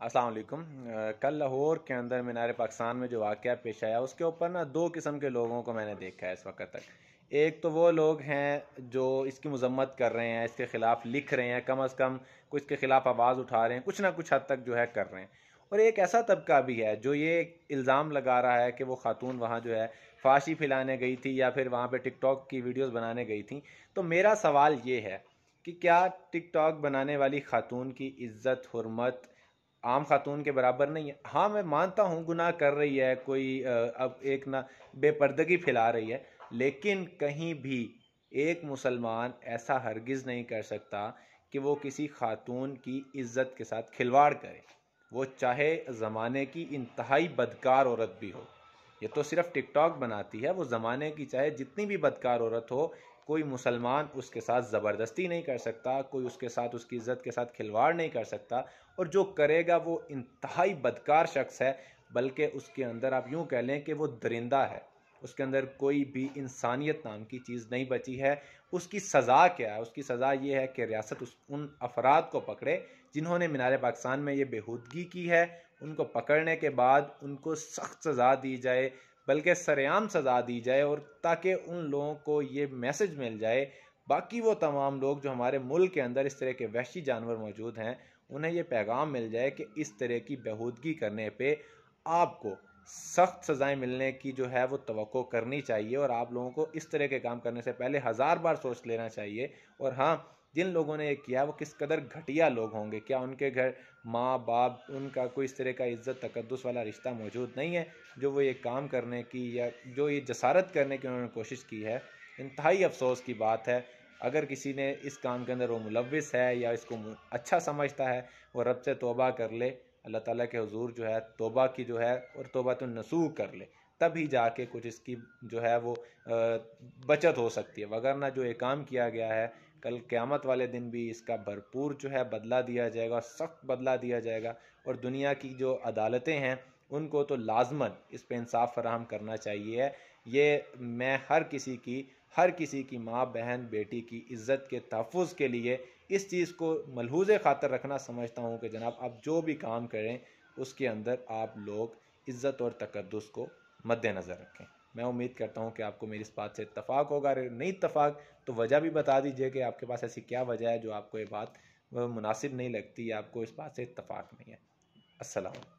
अस्सलाम वालेकुम। कल लाहौर के अंदर मीनार पाकिस्तान में जो वाक़या पेश आया उसके ऊपर ना दो किस्म के लोगों को मैंने देखा है इस वक्त तक। एक तो वो लोग हैं जो इसकी मजम्मत कर रहे हैं, इसके ख़िलाफ़ लिख रहे हैं, कम अज़ कम कुछ के ख़िलाफ़ आवाज़ उठा रहे हैं, कुछ ना कुछ हद तक जो है कर रहे हैं। और एक ऐसा तबका भी है जो ये इल्ज़ाम लगा रहा है कि वो खातून वहाँ जो है फाशी फैलाने गई थी या फिर वहाँ पे टिकटॉक की वीडियोस बनाने गई थी। तो मेरा सवाल ये है कि क्या टिकटॉक बनाने वाली खातून की इज़्ज़त हुर्मत आम खातून के बराबर नहीं है? हाँ, मैं मानता हूँ गुनाह कर रही है कोई, अब एक ना बेपर्दगी फैला रही है, लेकिन कहीं भी एक मुसलमान ऐसा हरगिज़ नहीं कर सकता कि वो किसी खातून की इज्जत के साथ खिलवाड़ करे, वो चाहे ज़माने की इंतहाई बदकार औरत भी हो। ये तो सिर्फ टिकटॉक बनाती है, वो ज़माने की चाहे जितनी भी बदकार औरत हो, कोई मुसलमान उसके साथ ज़बरदस्ती नहीं कर सकता, कोई उसके साथ उसकी इज़्ज़त के साथ खिलवाड़ नहीं कर सकता। और जो करेगा वो इंतहाई बदकार शख्स है, बल्कि उसके अंदर आप यूँ कह लें कि वो दरिंदा है, उसके अंदर कोई भी इंसानियत नाम की चीज़ नहीं बची है। उसकी सज़ा क्या है? उसकी सज़ा ये है कि रियासत उन अफराद को पकड़े जिन्होंने मीनार पाकिस्तान में ये बेहूदगी की है, उनको पकड़ने के बाद उनको सख्त सज़ा दी जाए, बल्कि सरेआम सज़ा दी जाए, और ताकि उन लोगों को ये मैसेज मिल जाए, बाकी वो तमाम लोग जो हमारे मुल्क के अंदर इस तरह के वहशी जानवर मौजूद हैं, उन्हें ये पैगाम मिल जाए कि इस तरह की बेहूदगी करने पे आपको सख्त सज़ाएं मिलने की जो है वो तवक्को करनी चाहिए, और आप लोगों को इस तरह के काम करने से पहले हज़ार बार सोच लेना चाहिए। और हाँ, जिन लोगों ने ये किया वो किस कदर घटिया लोग होंगे, क्या उनके घर माँ बाप, उनका कोई इस तरह का इज़्ज़त तकद्दुस वाला रिश्ता मौजूद नहीं है जो वो ये काम करने की या जो ये जसारत करने की उन्होंने कोशिश की है। इंतहाई अफसोस की बात है। अगर किसी ने इस काम के अंदर वो मुलव्विस है या इसको अच्छा समझता है, वो रब से तौबा कर ले, अल्लाह ताला के हुजूर जो है तौबा की जो है और तौबा तो नसूह कर ले, तभी जाके कुछ इसकी जो है वो बचत हो सकती है। वगरना जो ये काम किया गया है, कल क़यामत वाले दिन भी इसका भरपूर जो है बदला दिया जाएगा, सख्त बदला दिया जाएगा। और दुनिया की जो अदालतें हैं उनको तो लाजमन इस पर इंसाफ फराहम करना चाहिए। ये मैं हर किसी की माँ बहन बेटी की इज़्ज़त के तहफ़्फ़ुज़ के लिए इस चीज़ को मलहूज़े ख़ातर रखना समझता हूँ कि जनाब आप जो भी काम करें उसके अंदर आप लोग इज़्ज़त और तकद्दुस को मद्देनज़र रखें। मैं उम्मीद करता हूँ कि आपको मेरी इस बात से इत्तफ़ाक़ होगा। अगर नहीं इत्तफ़ाक़ तो वजह भी बता दीजिए कि आपके पास ऐसी क्या वजह है जो आपको ये बात मुनासिब नहीं लगती या आपको इस बात से इत्तफ़ाक़ नहीं है। अस्सलाम।